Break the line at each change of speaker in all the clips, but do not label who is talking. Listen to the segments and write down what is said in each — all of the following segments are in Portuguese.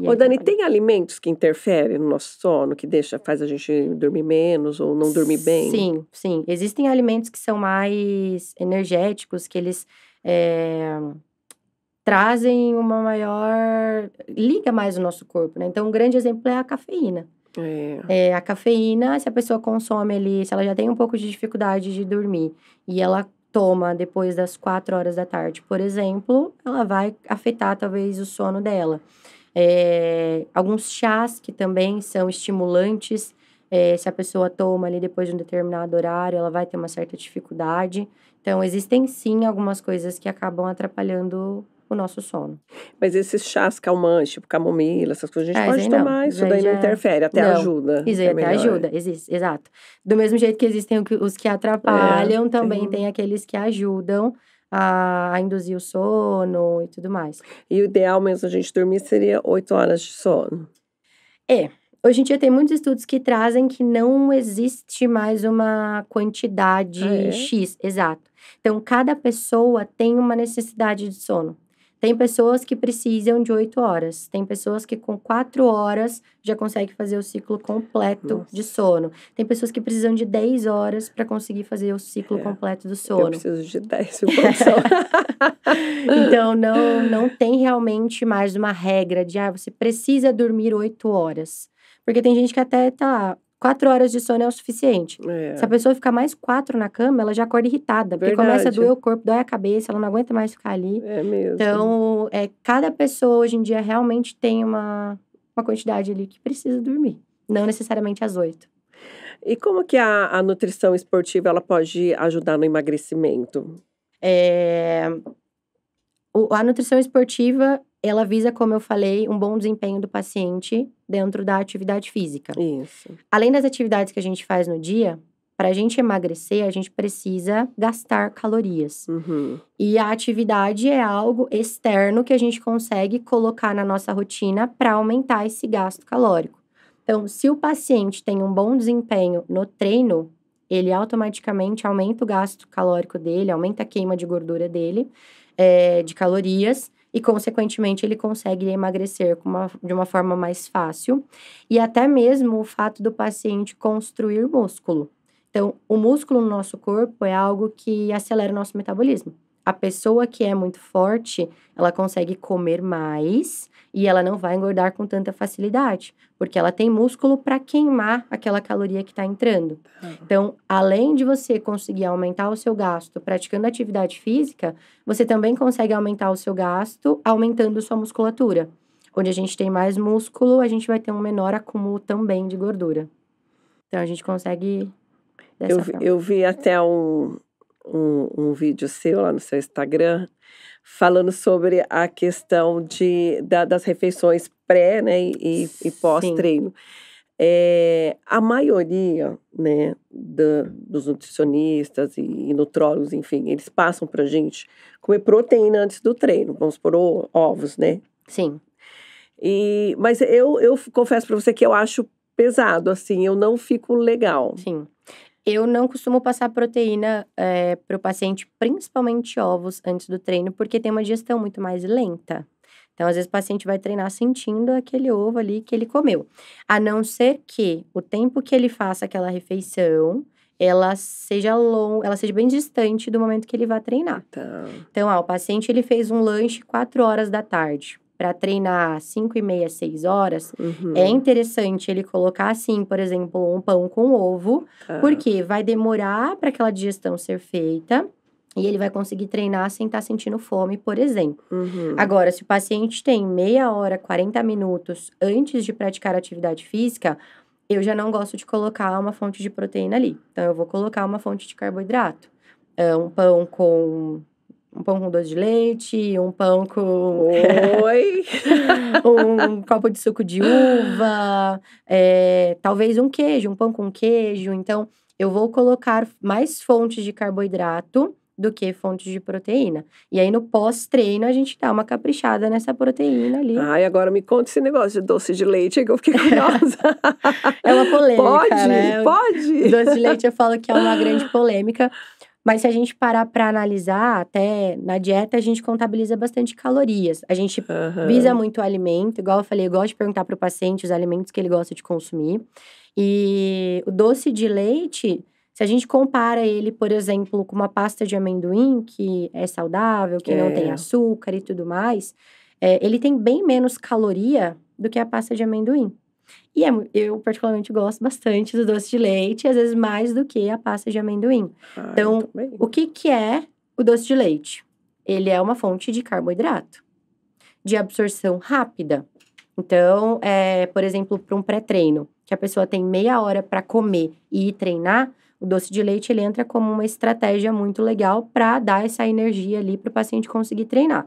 E
Ô,
aí
Dani,
atrapalha.
tem alimentos que interferem no nosso sono, que faz a gente dormir menos ou não dormir bem?
Sim, sim. Existem alimentos que são mais energéticos, que eles trazem uma maior liga mais o nosso corpo, né. Então um grande exemplo é a cafeína.
É.
A cafeína, se a pessoa consome ali, se ela já tem um pouco de dificuldade de dormir e ela toma depois das 4 horas da tarde, por exemplo, ela vai afetar talvez o sono dela. Alguns chás que também são estimulantes, se a pessoa toma ali depois de um determinado horário, ela vai ter uma certa dificuldade. Então existem sim algumas coisas que acabam atrapalhando o nosso sono.
Mas esses chás calmantes, tipo camomila, essas coisas, a gente
Isso
pode
aí não,
tomar,
isso
isso
aí
daí não
já é
interfere, até
não,
ajuda,
isso aí
é
até
melhor.
ajuda, existe, exato. Do mesmo jeito que existem os que
É,
atrapalham, também tem
tem.
aqueles que ajudam a induzir o sono e tudo mais.
E o ideal mesmo a gente dormir seria 8 horas de sono.
É, hoje em dia tem muitos estudos que trazem que não existe mais uma
Ah,
quantidade
é?
X, exato. Então, cada pessoa tem uma necessidade de sono. Tem pessoas que precisam de 8 horas, tem pessoas que com 4 horas já conseguem fazer o ciclo completo de
Nossa,
sono. Tem pessoas que precisam de 10 horas para conseguir fazer o ciclo
é.
completo do
Eu
sono.
preciso de 10 sem produção.
Então, não tem realmente mais uma regra de, você precisa dormir 8 horas. Porque tem gente que até tá 4 horas de sono é o suficiente. Se a
É,
pessoa ficar mais 4 na cama, ela já acorda irritada, porque começa a doer
verdade.
o corpo, dói a cabeça, ela não aguenta mais ficar ali.
É mesmo.
Então, cada pessoa hoje em dia realmente tem uma quantidade ali que precisa dormir, não necessariamente às 8.
E como que a nutrição esportiva, ela pode ajudar no emagrecimento?
Eh a nutrição esportiva, ela visa, como eu falei, um bom desempenho do paciente dentro da atividade física.
Isso.
Além das atividades que a gente faz no dia, para a gente emagrecer, a gente precisa gastar calorias.
Uhum.
E a atividade é algo externo que a gente consegue colocar na nossa rotina para aumentar esse gasto calórico. Então, se o paciente tem um bom desempenho no treino, ele automaticamente aumenta o gasto calórico dele, aumenta a queima de gordura dele, de calorias, e, consequentemente, ele consegue emagrecer de uma forma mais fácil. E até mesmo o fato do paciente construir músculo. Então, o músculo no nosso corpo é algo que acelera o nosso metabolismo. A pessoa que é muito forte, ela consegue comer mais e ela não vai engordar com tanta facilidade, porque ela tem músculo para queimar aquela caloria que está entrando.
Tá.
Então, além de você conseguir aumentar o seu gasto praticando atividade física, você também consegue aumentar o seu gasto aumentando sua musculatura. Onde a gente tem mais músculo, a gente vai ter um menor acúmulo também de gordura. Então, a gente consegue
Eu
dessa
vi
forma.
eu vi até um vídeo seu lá no seu Instagram, falando sobre a questão das refeições pré, né, e
Sim,
pós-treino. A maioria, né, dos nutricionistas e nutrólogos, enfim, eles passam pra gente comer proteína antes do treino, vamos supor, ovos, né.
sim,
Mas eu confesso pra você que eu acho pesado, assim, eu não fico legal.
sim. Eu não costumo passar proteína, para o paciente, principalmente ovos, antes do treino, porque tem uma digestão muito mais lenta. Então, às vezes, o paciente vai treinar sentindo aquele ovo ali que ele comeu. A não ser que o tempo que ele faça aquela refeição, ela seja bem distante do momento que ele vai treinar.
Tá.
Então, o paciente ele fez um lanche 4 horas da tarde. Para treinar 5h30, 6 horas, é
Uhum.
interessante ele colocar, assim, por exemplo, um pão com ovo,
Tá.
porque vai demorar para aquela digestão ser feita e ele vai conseguir treinar sem estar sentindo fome, por exemplo.
Uhum.
Agora, se o paciente tem meia hora, 40 minutos antes de praticar atividade física, eu já não gosto de colocar uma fonte de proteína ali. Então, eu vou colocar uma fonte de carboidrato. Um pão com doce de leite, um pão com
Oi.
um copo de suco de uva, talvez um queijo, um pão com queijo. Então, eu vou colocar mais fontes de carboidrato do que fontes de proteína. E aí, no pós-treino, a gente dá uma caprichada nessa proteína ali.
Ai, agora me conta esse negócio de doce de leite que eu fiquei curiosa.
É uma polêmica,
Pode?
né? O
Pode?
doce de leite eu falo que é uma grande polêmica, Mas se a gente parar para analisar, até na dieta a gente contabiliza bastante calorias. A gente visa
Aham.
muito o alimento, igual eu falei, eu gosto de perguntar para o paciente os alimentos que ele gosta de consumir. E o doce de leite, se a gente compara ele, por exemplo, com uma pasta de amendoim, que é saudável, que não tem
É,
açúcar e tudo mais, ele tem bem menos caloria do que a pasta de amendoim. E eu particularmente gosto bastante do doce de leite, às vezes mais do que a pasta de amendoim.
eu
Então,
também.
o que que é o doce de leite? Ele é uma fonte de carboidrato, de absorção rápida. Então, por exemplo, para um pré-treino, que a pessoa tem meia hora para comer e ir treinar, o doce de leite ele entra como uma estratégia muito legal para dar essa energia ali para o paciente conseguir treinar.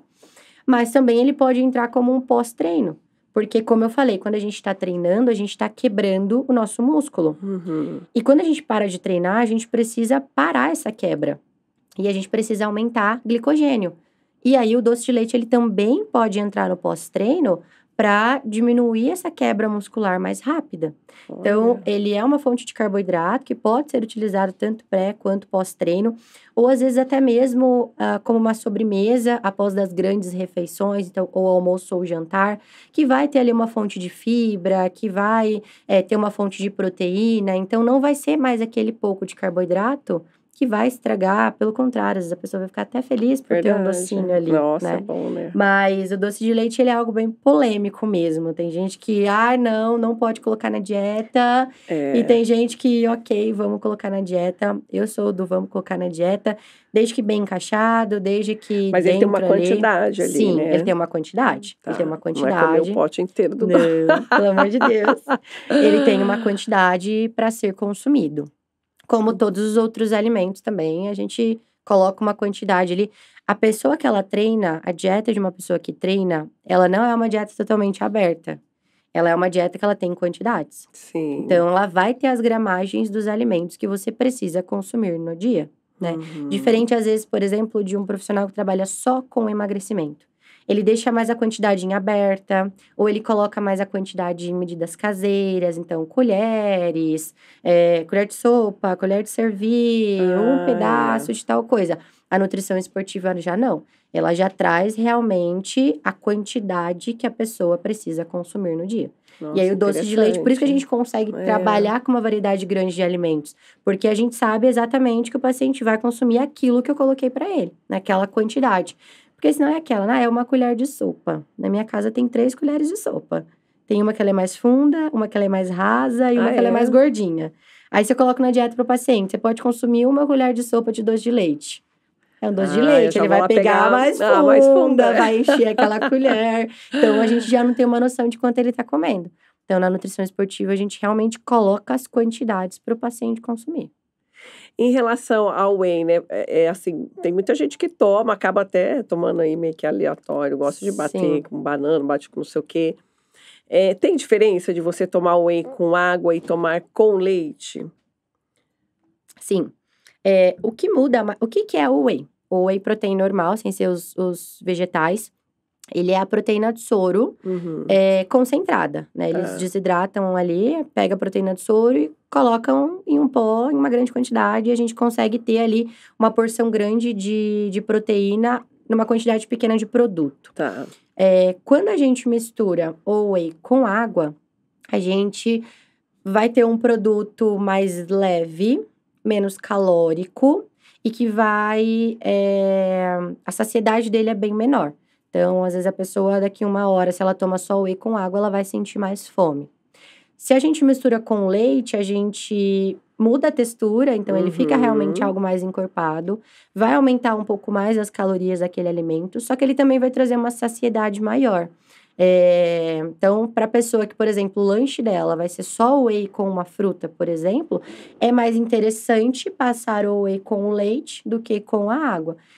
Mas também ele pode entrar como um pós-treino. Porque, como eu falei, quando a gente está treinando, a gente está quebrando o nosso músculo.
Uhum.
E quando a gente para de treinar, a gente precisa parar essa quebra. E a gente precisa aumentar glicogênio. E aí, o doce de leite, ele também pode entrar no pós-treino para diminuir essa quebra muscular mais rápida. Então,
Olha.
ele é uma fonte de carboidrato que pode ser utilizado tanto pré quanto pós-treino, ou às vezes até mesmo como uma sobremesa após das grandes refeições, então, ou almoço ou jantar, que vai ter ali uma fonte de fibra, que vai ter uma fonte de proteína. Então, não vai ser mais aquele pouco de carboidrato que vai estragar, pelo contrário, às vezes a pessoa vai ficar até feliz por ter um
Verdade.
docinho ali,
Nossa, é
né?
bom, né?
Mas o doce de leite, ele é algo bem polêmico mesmo. Tem gente que, não pode colocar na dieta. E
É.
tem gente que, ok, vamos colocar na dieta. Eu sou do vamos colocar na dieta, desde que bem encaixado, desde que
Mas ele tem uma
dentro ali.
quantidade ali,
Sim, ele
né?
tem uma quantidade. Ele tem
Tá.
uma
Não é comer o
quantidade.
pote inteiro do doce.
Não, pelo amor de Deus. Ele tem uma quantidade para ser consumido. Como todos os outros alimentos também, a gente coloca uma quantidade ali. A pessoa que ela treina, a dieta de uma pessoa que treina, ela não é uma dieta totalmente aberta. Ela é uma dieta que ela tem quantidades.
Sim.
Então, ela vai ter as gramagens dos alimentos que você precisa consumir no dia, né?
Uhum.
Diferente, às vezes, por exemplo, de um profissional que trabalha só com emagrecimento. Ele deixa mais a quantidade em aberta, ou ele coloca mais a quantidade em medidas caseiras, então colheres, colher de sopa, colher de servir, um
Ah, é.
pedaço de tal coisa. A nutrição esportiva já não. Ela já traz realmente a quantidade que a pessoa precisa consumir no dia. E aí,
Nossa,
o doce de leite, por isso que a
interessante.
gente consegue
É.
trabalhar com uma variedade grande de alimentos. Porque a gente sabe exatamente que o paciente vai consumir aquilo que eu coloquei para ele, naquela quantidade. Porque senão é aquela, é uma colher de sopa. Na minha casa tem 3 colheres de sopa. Tem uma que ela é mais funda, uma que ela é mais rasa e uma
Ah,
que ela é mais
é?
gordinha. Aí você coloca na dieta pro paciente, você pode consumir uma colher de sopa de doce de leite. É um doce de
Ah, eu
leite,
já
ele
vou
vai
lá
pegar a
pegar
mais
a mais funda.
funda, vai encher aquela colher. Então, a gente já não tem uma noção de quanto ele tá comendo. Então, na nutrição esportiva, a gente realmente coloca as quantidades para o paciente consumir.
Em relação ao whey, né, assim, tem muita gente que toma, acaba até tomando aí meio que aleatório, gosta de bater
Sim,
com banana, bate com não sei o quê. Tem diferença de você tomar whey com água e tomar com leite?
sim. O que muda, o que que é o whey? O whey protein normal, sem ser os vegetais, ele é a proteína de soro
Uhum,
concentrada, né? Eles
tá,
desidratam ali, pega a proteína de soro e colocam em um pó, em uma grande quantidade, e a gente consegue ter ali uma porção grande de proteína numa quantidade pequena de produto.
tá.
Quando a gente mistura o whey com água, a gente vai ter um produto mais leve, menos calórico e que vai. A saciedade dele é bem menor. Então, às vezes, a pessoa, daqui uma hora, se ela toma só whey com água, ela vai sentir mais fome. Se a gente mistura com leite, a gente muda a textura, então ele fica realmente
Uhum.
algo mais encorpado, vai aumentar um pouco mais as calorias daquele alimento, só que ele também vai trazer uma saciedade maior. Então, para a pessoa que, por exemplo, o lanche dela vai ser só whey com uma fruta, por exemplo, é mais interessante passar o whey com o leite do que com a água.